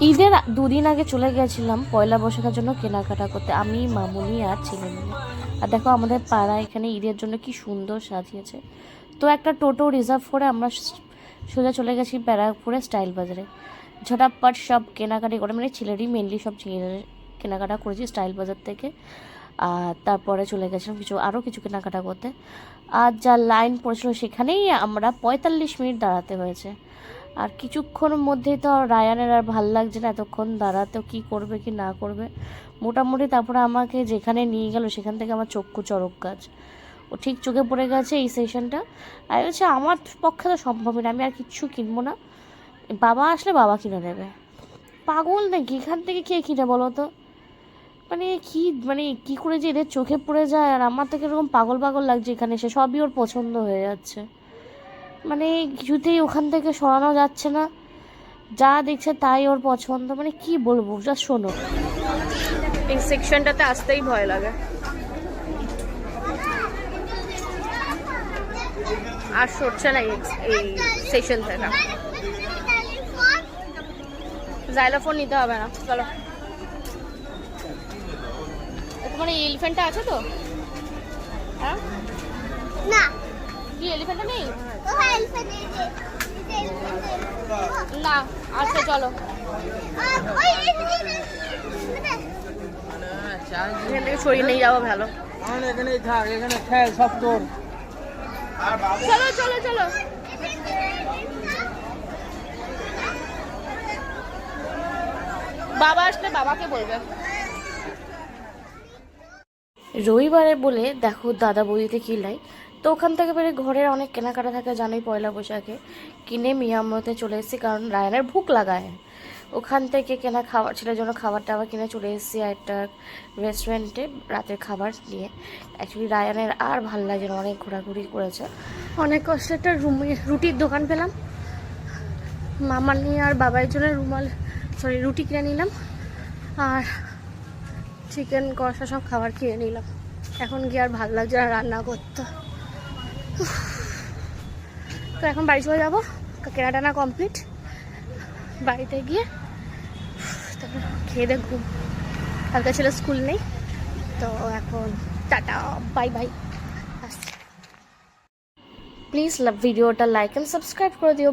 ঈদের দুদিন আগে চলে গেছিলাম পয়লা বৈশাখের জন্য কেনাকাটা করতে, আমি, মামুনি আর ছেলে মিলে। আর দেখো আমাদের পাড়া এখানে ঈদের জন্য কি সুন্দর সাজিয়েছে। তো একটা টোটো রিজার্ভ করে আমরা সোজা চলে গেছি ব্যারাকপুরে স্টাইল বাজারে। ঝটাপট সব কেনাকাটি করে, মানে ছেলেরই মেনলি সব কেনাকাটা করেছি স্টাইল বাজার থেকে। আর তারপরে চলে গেছিলাম আরও কিছু কেনাকাটা করতে। আর যা লাইন পড়েছিল সেখানেই আমরা 45 মিনিট দাঁড়াতে হয়েছে। আর কিছুক্ষণের মধ্যেই তো রায়ানের আর ভাল লাগছে না এতক্ষণ দাঁড়াতে, কী করবে কি না করবে। মোটামুটি তারপরে আমাকে যেখানে নিয়ে গেল সেখান থেকে আমার চক্ষু চড়ক গাছ, ও ঠিক চোখে পড়ে গেছে এই সেশনটা। আর হচ্ছে আমার পক্ষে তো সম্ভবই না, আমি আর কিচ্ছু কিনবো না, বাবা আসলে বাবা কিনে দেবে। পাগল নাকি, এখান থেকে কে কিনে বলো তো? মানে কি করে যে এদের চোখে পড়ে যায়, আর আমার থেকে এরকম পাগল পাগল লাগছে এখানে এসে, সবই ওর পছন্দ হয়ে যাচ্ছে। মানে কিছুতেই ওখান থেকে সরানো যাচ্ছে না, যা দেখছে তাই ওর পছন্দ। মানে কি বলবো, জাস্ট শোনো, এই সেকশনটাতে আসতেই ভয় লাগে। আর সরছে না এই সেকশন থেকে। জাইলোফোন নিতে হবে না, চলো। তোমার এই এলিফ্যান্টটা আছে তো? হ্যাঁ না, কি এলিফ্যান্টটা নেই? ও হ্যাঁ এলিফ্যান্ট এই যে না আচ্ছা চলো, ওই এখান থেকে সরিয়ে নিয়ে যাওয়া ভালো। এখানেই থাক, এখানে খেল সব তোর। চলো চলো চলো। বাবা আসলে বাবাকে বলবে। রবিবারে বলে দেখো দাদা বৌদিতে কিলাই, তো ওখান থেকে বেরিয়ে ঘরের অনেক কেনাকাটা থাকে জানোই পয়লা বৈশাখে। কিনে মিয়ামতে চলে এসেছি কারণ রায়ানের ভুক লাগায়। ওখান থেকে কেনা খাবার, ছেলের জন্য খাবার টাবার কিনে চলে এসেছি একটা রেস্টুরেন্টে রাতের খাবার নিয়ে। অ্যাকচুয়ালি রায়ানের আর ভাল লাগে না, অনেক ঘোরাঘুরি করেছে। অনেক কষ্টে একটা রুটির দোকান পেলাম, মামার নিয়ে আর বাবার জন্য রুটি কিনে নিলাম আর চিকেন কষা সব খাবার খেয়ে নিলাম। এখন গিয়ে আর ভালো লাগছে না রান্না করতে। তো এখন বাড়ি চলে যাবো, কেনাটানা কমপ্লিট। বাড়িতে গিয়ে তারপর খেয়ে দিয়ে ঘুম, কালকে ছেলে স্কুল নেই। তো এখন টাটা, বাই বাই, আসছি। প্লিজ ভিডিওটা লাইক অ্যান্ড সাবস্ক্রাইব করে দিও।